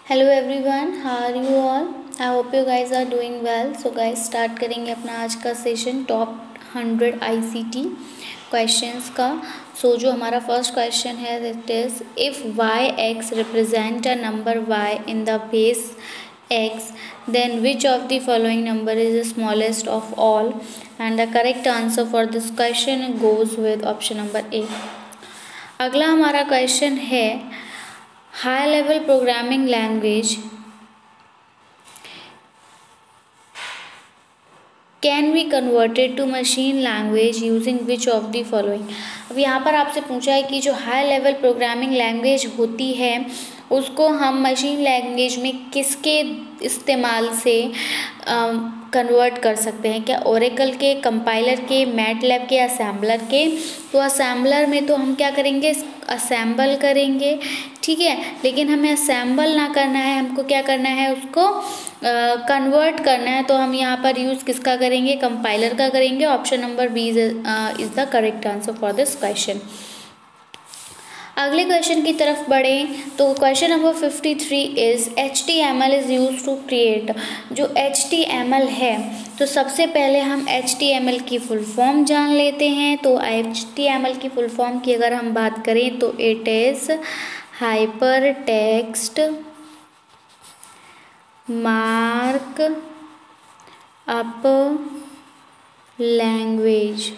Hello everyone, how are you all? I hope you guys are doing well. So guys start करेंगे अपना आज का session top 100 ICT questions का. जो हमारा फर्स्ट क्वेश्चन है that is if Y X represent a number Y in the base x, then which of the following number is the smallest of all? And the correct answer for this question goes with option number A. अगला हमारा question है high level programming language can be converted to machine language using which of the following. अब यहाँ पर आपसे पूछा है कि जो हाई लेवल प्रोग्रामिंग लैंग्वेज होती है उसको हम मशीन लैंग्वेज में किसके इस्तेमाल से कन्वर्ट कर सकते हैं. क्या ओरेकल के, कंपाइलर के, मैटलैब के, असेंबलर के. तो असेंबलर में तो हम क्या करेंगे, असेंबल करेंगे, ठीक है. लेकिन हमें असेंबल ना करना है, हमको क्या करना है, उसको कन्वर्ट करना है. तो हम यहाँ पर यूज़ किसका करेंगे, कंपाइलर का करेंगे. Option number B is the correct answer for this question. अगले क्वेश्चन की तरफ बढ़ें तो question number 53 is HTML is use to create. जो HTML है तो सबसे पहले हम HTML की फुल फॉर्म जान लेते हैं. तो HTML की फुल फॉर्म की अगर हम बात करें तो it is hyper text mark up language.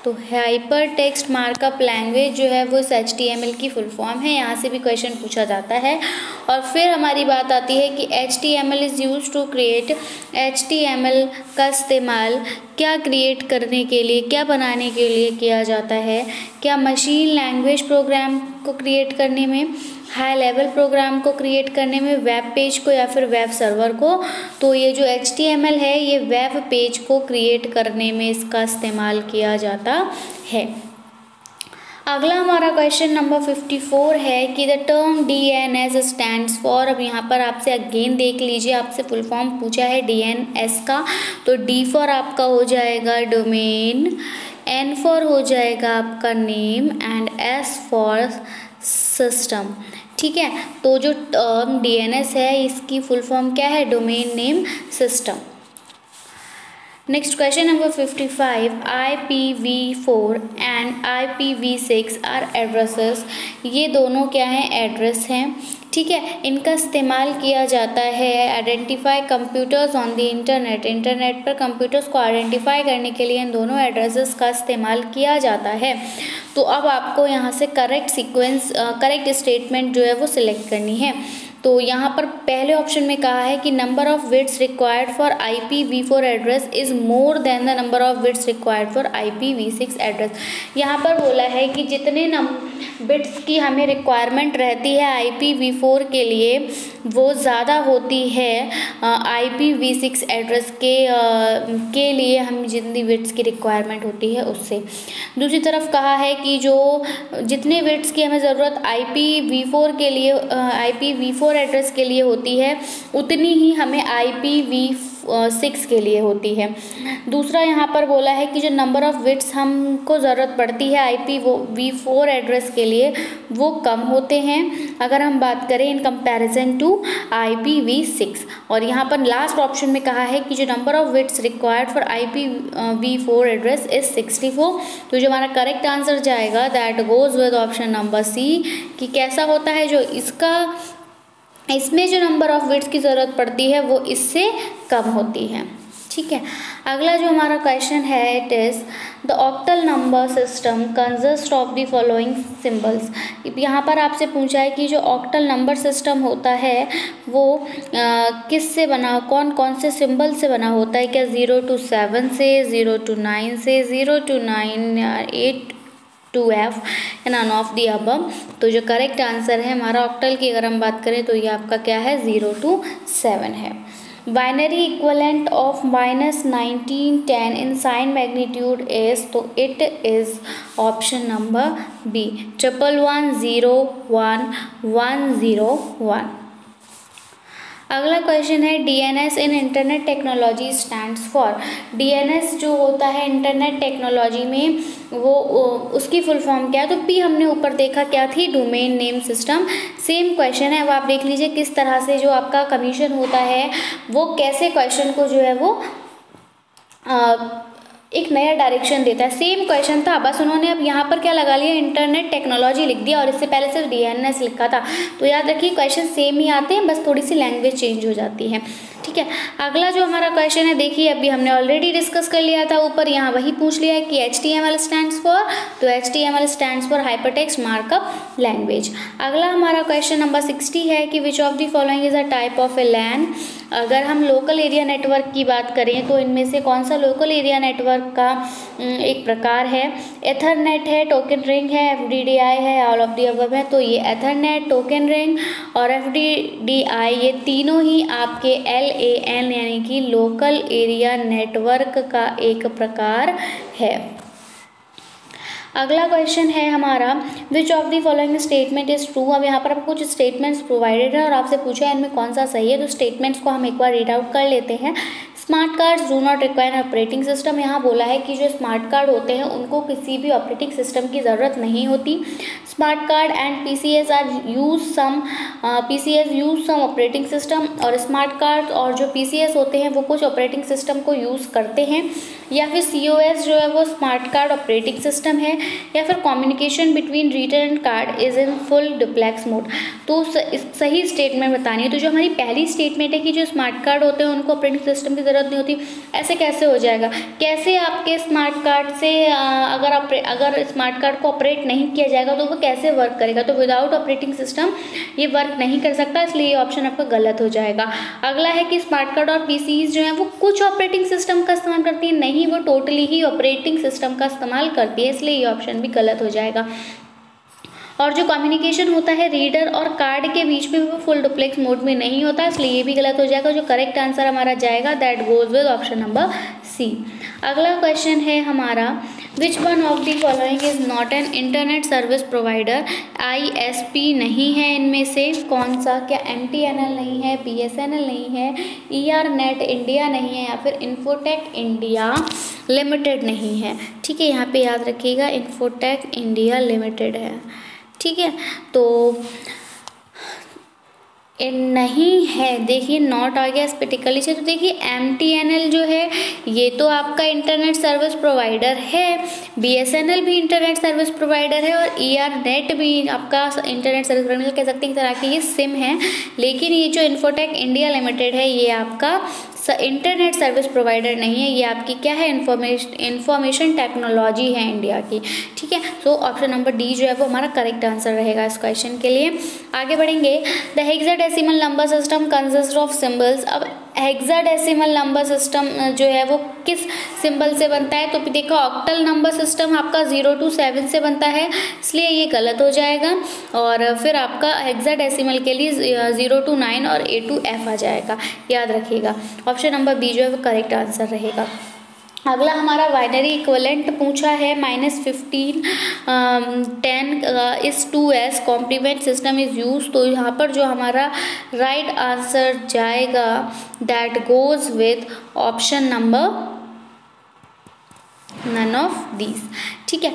तो हाइपर टेक्स्ट मार्कअप लैंग्वेज जो है वो इस HTML की फुल फॉर्म है. यहाँ से भी क्वेश्चन पूछा जाता है. और फिर हमारी बात आती है कि HTML is use to create. HTML का इस्तेमाल क्या क्रिएट करने के लिए, क्या बनाने के लिए किया जाता है. क्या मशीन लैंग्वेज प्रोग्राम को क्रिएट करने में, हाई लेवल प्रोग्राम को क्रिएट करने में, वेब पेज को या फिर वेब सर्वर को. तो ये जो HTML है ये वेब पेज को क्रिएट करने में इसका इस्तेमाल किया जाता है. अगला हमारा क्वेश्चन नंबर 54 है कि the term DNS stands for. अब यहाँ पर आपसे अगेन देख लीजिए, आपसे फुल फॉर्म पूछा है DNS का. तो D फॉर आपका हो जाएगा डोमेन, N फॉर हो जाएगा आपका name and S for system, ठीक है. तो जो टर्म DNS है इसकी फुल फॉर्म क्या है, domain name system. Next question number 55 IPv4 and IPv6 are addresses. ये दोनों क्या हैं, एड्रेस हैं, ठीक है. इनका इस्तेमाल किया जाता है identify computers on the internet. Internet पर कंप्यूटर्स को आइडेंटिफाई करने के लिए इन दोनों एड्रेसेस का इस्तेमाल किया जाता है. तो अब आपको यहाँ से करेक्ट स्टेटमेंट जो है वो सिलेक्ट करनी है. तो यहाँ पर पहले ऑप्शन में कहा है कि number of bits required for IPv4 address is more than the number of bits required for IPv6 address. यहाँ पर बोला है कि जितने बिट्स की हमें रिक्वायरमेंट रहती है IPv4 के लिए वो ज़्यादा होती है IPv6 एड्रेस के लिए हम जितनी बिट्स की रिक्वायरमेंट होती है उससे. दूसरी तरफ कहा है कि जो जितने बिट्स की हमें ज़रूरत IPv4 एड्रेस के लिए होती है उतनी ही हमें IPv6 के लिए होती है. दूसरा यहाँ पर बोला है कि जो नंबर ऑफ़ बिट्स हमको ज़रूरत पड़ती है IPv4 एड्रेस के लिए वो कम होते हैं अगर हम बात करें इन कंपैरिजन टू IPv6. और यहाँ पर लास्ट ऑप्शन में कहा है कि जो number of bits required for IPv4 address is 64. तो जो हमारा करेक्ट आंसर जाएगा that goes with option number C. कि कैसा होता है, जो इसमें जो नंबर ऑफ़ बिट्स की ज़रूरत पड़ती है वो इससे कम होती है, ठीक है. अगला जो हमारा क्वेश्चन है it is the octal number system consist of the following symbols. यहाँ पर आपसे पूछा है कि जो ऑक्टल नंबर सिस्टम होता है वो किस से बना, कौन कौन से सिंबल से बना होता है. क्या 0 to 7 से, 0 to 9 से, 0 to 9 या 8 to F, none of the above. तो जो करेक्ट आंसर है हमारा ऑक्टल की अगर हम बात करें तो ये आपका क्या है, 0 to 7 है. Binary equivalent of -19 10 in sign magnitude is. तो it is option number B 111 0 1 1 0 1. अगला क्वेश्चन है DNS in internet technology stands for. DNS जो होता है इंटरनेट टेक्नोलॉजी में, वो उसकी फुल फॉर्म क्या है? तो P हमने ऊपर देखा क्या थी, domain name system. Same question है, अब आप देख लीजिए किस तरह से जो आपका कमीशन होता है वो कैसे क्वेश्चन को जो है वो एक नया डायरेक्शन देता है। सेम क्वेश्चन था, बस उन्होंने अब यहाँ पर क्या लगा लिया, इंटरनेट टेक्नोलॉजी लिख दिया और इससे पहले सिर्फ DNS लिखा था। तो याद रखिए क्वेश्चन सेम ही आते हैं, बस थोड़ी सी लैंग्वेज चेंज हो जाती है। ठीक है, अगला जो हमारा क्वेश्चन है देखिए, अभी हमने ऑलरेडी डिस्कस कर लिया था ऊपर, यहाँ वही पूछ लिया है कि HTML स्टैंड्स फॉर, तो HTML stands for hypertext markup language. अगला हमारा क्वेश्चन नंबर 60 है कि विच of the following is a type of A LAN। अगर हम लोकल एरिया नेटवर्क की बात करें तो इनमें से कौन सा लोकल एरिया नेटवर्क का एक प्रकार है? एथरनेट है, टोकन रिंग है, FDDI है, ऑल ऑफ द अबव है। तो ये एथरनेट, टोकन रिंग और FDDI ये तीनों ही आपके LAN यानी कि लोकल एरिया नेटवर्क का एक प्रकार है। अगला क्वेश्चन है हमारा, विच of the following statement is true. अब यहाँ पर आपको कुछ स्टेटमेंट्स प्रोवाइडेड है और आपसे पूछा है इनमें कौन सा सही है। तो स्टेटमेंट्स को हम एक बार रीड आउट कर लेते हैं। Smart cards do not require operating system. यहाँ बोला है कि जो स्मार्ट कार्ड होते हैं उनको किसी भी ऑपरेटिंग सिस्टम की ज़रूरत नहीं होती। Smart card and PCS use some operating system. और स्मार्ट कार्ड और जो PCS होते हैं वो कुछ ऑपरेटिंग सिस्टम को यूज़ करते हैं। या फिर COS जो है वो स्मार्ट कार्ड ऑपरेटिंग सिस्टम है। या फिर communication between reader and card is in full duplex mode. तो सही स्टेटमेंट बतानी है। तो जो हमारी पहली स्टेटमेंट है कि जो स्मार्ट कार्ड होते हैं उनको ऑपरेटिंग सिस्टम की ज़रूरत नहीं होती, ऐसे कैसे हो जाएगा? कैसे आपके स्मार्ट कार्ड से अगर स्मार्ट कार्ड को ऑपरेट नहीं किया जाएगा तो वो कैसे वर्क करेगा? तो विदाउट ऑपरेटिंग सिस्टम ये वर्क नहीं कर सकता, इसलिए ये ऑप्शन आपका गलत हो जाएगा। अगला है कि स्मार्ट कार्ड और PCs जो है वो कुछ ऑपरेटिंग सिस्टम का इस्तेमाल करती है, नहीं वो टोटली ही ऑपरेटिंग सिस्टम का इस्तेमाल करती है, इसलिए ये ऑप्शन भी गलत हो जाएगा। और जो कम्युनिकेशन होता है रीडर और कार्ड के बीच में वो फुल डुप्लेक्स मोड में नहीं होता, इसलिए ये भी गलत हो जाएगा। जो करेक्ट आंसर हमारा जाएगा that goes with option number C। अगला क्वेश्चन है हमारा, which one of the following is not an internet service provider. ISP नहीं है इनमें से कौन सा? क्या MTNL नहीं है, BSNL नहीं है, ERNet इंडिया नहीं है, या फिर इन्फोटेक इंडिया लिमिटेड नहीं है। ठीक है, यहाँ पे याद रखिएगा इन्फोटेक इंडिया लिमिटेड है। ठीक है, तो नहीं है, देखिए नॉट आ गया स्पेटिकली से। तो देखिए MTNL जो है ये तो आपका इंटरनेट सर्विस प्रोवाइडर है, BSNL भी इंटरनेट सर्विस प्रोवाइडर है और ERNet भी आपका इंटरनेट सर्विस प्रोवाइडर कह सकते हैं, एक तरह की ये सिम है। लेकिन ये जो इन्फोटेक इंडिया लिमिटेड है ये आपका इंटरनेट सर्विस प्रोवाइडर नहीं है, ये आपकी क्या है, इंफॉर्मेशन टेक्नोलॉजी है इंडिया की। ठीक है, तो ऑप्शन नंबर D जो है वो हमारा करेक्ट आंसर रहेगा इस क्वेश्चन के लिए। आगे बढ़ेंगे, the hexadecimal number system consist of symbols. अब हेक्साडेसिमल नंबर सिस्टम जो है वो किस सिंबल से बनता है? तो देखो ऑक्टल नंबर सिस्टम आपका 0 to 7 से बनता है, इसलिए ये गलत हो जाएगा। और फिर आपका हेक्साडेसिमल के लिए 0 to 9 और A to F आ जाएगा, याद रखिएगा। ऑप्शन नंबर B जो है वो करेक्ट आंसर रहेगा। अगला हमारा बाइनरी इक्विवेलेंट पूछा है, -15 10 इस 2s complement system is use. तो यहाँ पर जो हमारा राइट आंसर जाएगा that goes with option number none of these. ठीक है,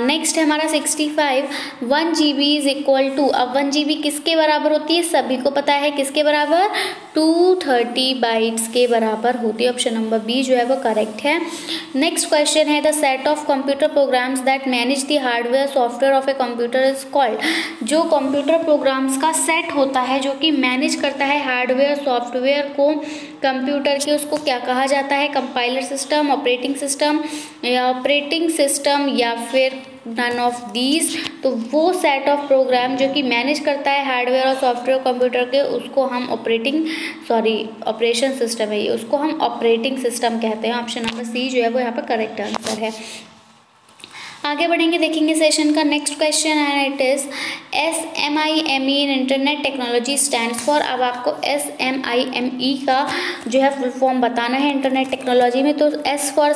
नेक्स्ट है हमारा 65 1 GB इज इक्वल टू। अब 1 GB किसके बराबर होती है? सभी को पता है किसके बराबर, 230 बाइट्स के बराबर होती है। ऑप्शन नंबर B जो है वो करेक्ट है। नेक्स्ट क्वेश्चन है, the set of computer programs that manage the hardware software of a computer is called. जो कंप्यूटर प्रोग्राम्स का सेट होता है जो कि मैनेज करता है हार्डवेयर सॉफ्टवेयर को कंप्यूटर के, उसको क्या कहा जाता है? कंपाइलर सिस्टम, ऑपरेटिंग सिस्टम या फिर नन ऑफ दीज। तो वो सेट ऑफ प्रोग्राम जो कि मैनेज करता है हार्डवेयर और सॉफ्टवेयर कंप्यूटर के, उसको हम ऑपरेशन सिस्टम है, उसको हम ऑपरेटिंग सिस्टम कहते हैं। ऑप्शन नंबर C जो है वो यहाँ पर करेक्ट आंसर है। आगे बढ़ेंगे, देखेंगे सेशन का next question and it is SMIME in internet technology stands for. अब आपको SMIME का जो है फुल फॉर्म बताना है इंटरनेट टेक्नोलॉजी में। तो S for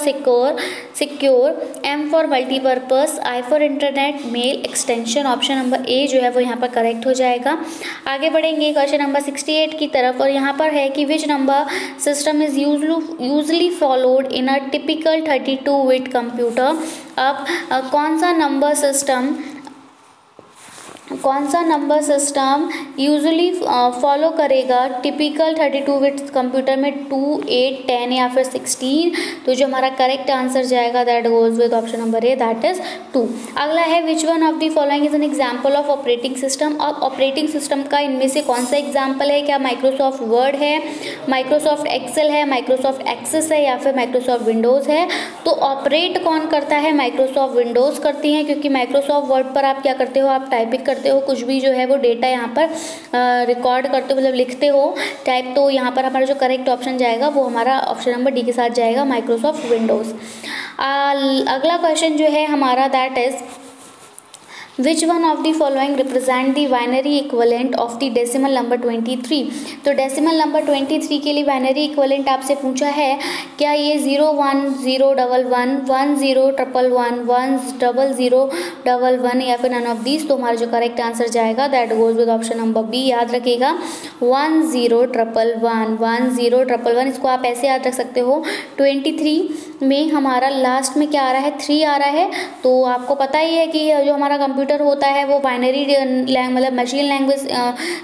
secure, M for multipurpose, I for internet mail extension, option number A जो है वो यहाँ पर करेक्ट हो जाएगा। आगे बढ़ेंगे क्वेश्चन नंबर 68 की तरफ, और यहाँ पर है कि which number system is usually followed in a typical 32-bit computer. अब कौन सा नंबर सिस्टम यूजुअली फॉलो करेगा टिपिकल 32-bit कंप्यूटर में 2, 8, 10 या फिर 16। तो जो हमारा करेक्ट आंसर जाएगा that goes with option number A, that is 2। अगला है which one of the following is an example of operating system. अब ऑपरेटिंग सिस्टम का इनमें से कौन सा एग्जाम्पल है? क्या माइक्रोसॉफ्ट वर्ड है, माइक्रोसॉफ्ट एक्सेल है, माइक्रोसॉफ्ट एक्सेस है या फिर माइक्रोसॉफ्ट विंडोज़ है? तो ऑपरेट कौन करता है? माइक्रोसॉफ्ट विंडोज़ करती हैं, क्योंकि माइक्रोसॉफ्ट वर्ड पर आप क्या करते हो, आप टाइपिंग करते हो, कुछ भी जो है वो डेटा यहाँ पर रिकॉर्ड करते हो, मतलब लिखते हो टाइप। तो यहाँ पर हमारा जो करेक्ट ऑप्शन जाएगा वो हमारा ऑप्शन नंबर डी के साथ जाएगा, माइक्रोसॉफ्ट विंडोज़। अगला क्वेश्चन जो है हमारा that is which one of the following represent the binary equivalent of the decimal number 23। तो डेसिमल नंबर 23 के लिए बाइनरी इक्वलेंट आपसे पूछा है, क्या ये 0 1 0 1 1 1 0 1 1 1 0 0 1 1 या फिर नन ऑफ दीज? तो हमारा जो करेक्ट आंसर जाएगा that goes with option number B. याद रखिएगा 1 0 1 1 1 0 1 1, इसको आप ऐसे याद रख सकते हो। 23 में हमारा लास्ट में क्या आ रहा है? 3 आ रहा है। तो आपको पता ही है कि जो हमारा कंप्यूटर होता है वो बाइनरी मतलब मशीन लैंग्वेज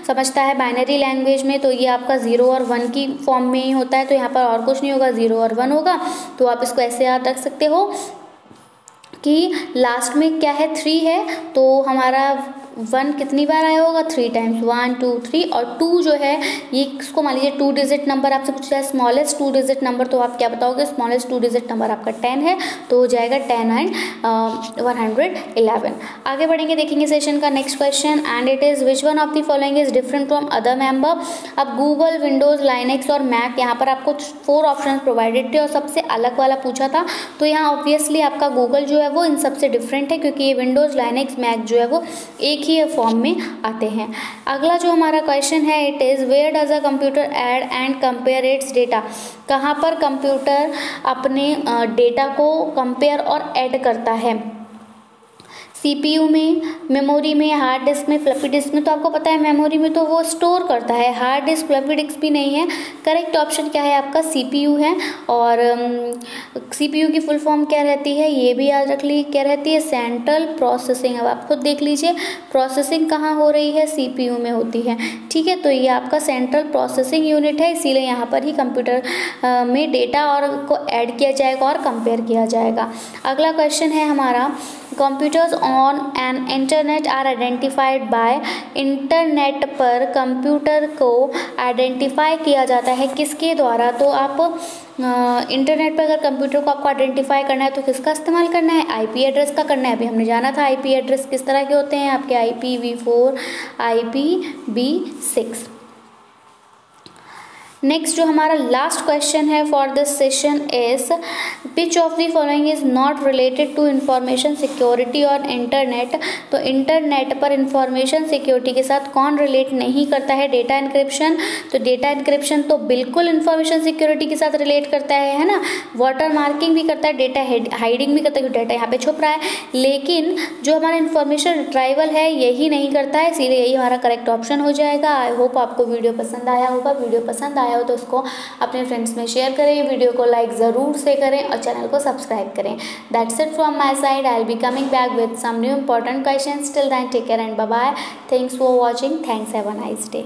समझता है बाइनरी लैंग्वेज में। तो ये आपका 0 और 1 की फॉर्म में ही होता है, तो यहाँ पर और कुछ नहीं होगा, 0 और 1 होगा। तो आप इसको ऐसे याद रख सकते हो कि लास्ट में क्या है? 3 है, तो हमारा 1 कितनी बार आया होगा? 3 टाइम्स, 1 2 3। और 2 जो है ये इसको मान लीजिए 2 डिजिट नंबर आपसे पूछा है, स्मॉलेस्ट 2 डिजिट नंबर। तो आप क्या बताओगे? स्मॉलेस्ट 2 डिजिट नंबर आपका 10 है, तो हो जाएगा 10 एंड 111। आगे बढ़ेंगे, देखेंगे सेशन का next question and it is which one of the following is different from other member. अब गूगल, विंडोज, लाइनेक्स और मैक, यहाँ पर आपको 4 ऑप्शन प्रोवाइडेड थे और सबसे अलग वाला पूछा था। तो यहाँ ऑब्वियसली आपका गूगल जो है वो इन सबसे डिफरेंट है, क्योंकि ये विंडोज, लाइनेक्स, मैक जो है वो एक ही फॉर्म में आते हैं। अगला जो हमारा क्वेश्चन है it is where does a computer add and compare its data. कहाँ पर कंप्यूटर अपने डेटा को कंपेयर और ऐड करता है? CPU में, मेमोरी में, हार्ड डिस्क में, फ्लॉपी डिस्क में। तो आपको पता है मेमोरी में तो वो स्टोर करता है, हार्ड डिस्क, फ्लॉपी डिस्क भी नहीं है। करेक्ट ऑप्शन क्या है आपका? CPU है। और CPU की फुल फॉर्म क्या रहती है? ये भी याद रख लीजिए, क्या रहती है? Central processing. अब आप खुद देख लीजिए प्रोसेसिंग कहाँ हो रही है? CPU में होती है। ठीक है, तो ये आपका सेंट्रल प्रोसेसिंग यूनिट है, इसीलिए यहाँ पर ही कंप्यूटर में डेटा और को ऐड किया जाएगा और कंपेयर किया जाएगा। अगला क्वेश्चन है हमारा computers on an internet are identified by. Internet पर कंप्यूटर को आइडेंटिफाई किया जाता है किसके द्वारा? तो आप इंटरनेट पर अगर कंप्यूटर को आपको आइडेंटिफाई करना है तो किसका इस्तेमाल करना है? IP एड्रेस का करना है। अभी हमने जाना था IP एड्रेस किस तरह के होते हैं आपके, IPv4, IPv6। नेक्स्ट जो हमारा लास्ट क्वेश्चन है for this session is which of the following is not related to information security और इंटरनेट। तो इंटरनेट पर इंफॉर्मेशन सिक्योरिटी के साथ कौन रिलेट नहीं करता है? Data encryption. तो डेटा इंक्रिप्शन तो बिल्कुल इंफॉर्मेशन सिक्योरिटी के साथ रिलेट करता है ना। वाटर मार्किंग भी करता है, डेटा हाइडिंग भी करता है, डेटा यहाँ पे छुप रहा है। लेकिन जो हमारा इंफॉर्मेशन रिट्राइवल है यही नहीं करता है, इसीलिए यही हमारा करेक्ट ऑप्शन हो जाएगा। आई होप आपको वीडियो पसंद आया होगा। वीडियो पसंद आया हो तो उसको अपने फ्रेंड्स में शेयर करें, वीडियो को लाइक ज़रूर से करें और चैनल को सब्सक्राइब करें। That's it from my side. I will be coming back with some new important questions. Till then take care and bye bye. Thanks for watching. Thanks, have a nice day.